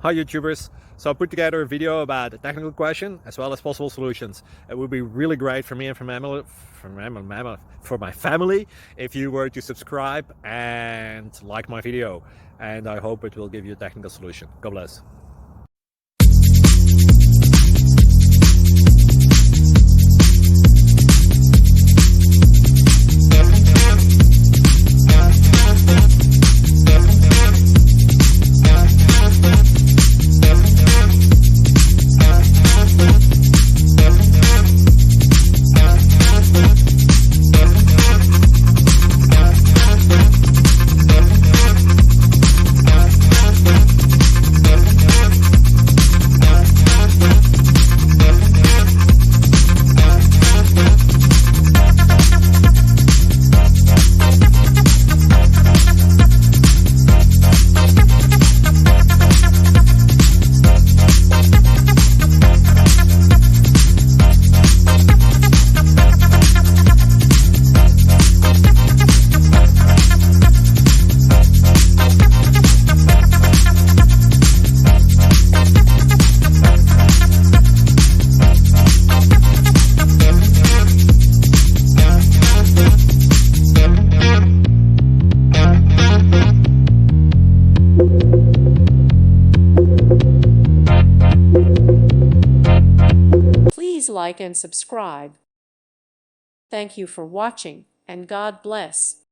Hi YouTubers! So I put together a video about a technical question as well as possible solutions. It would be really great for me and for my family if you were to subscribe and like my video, and I hope it will give you a technical solution. God bless. Please like and subscribe. Thank you for watching, and God bless.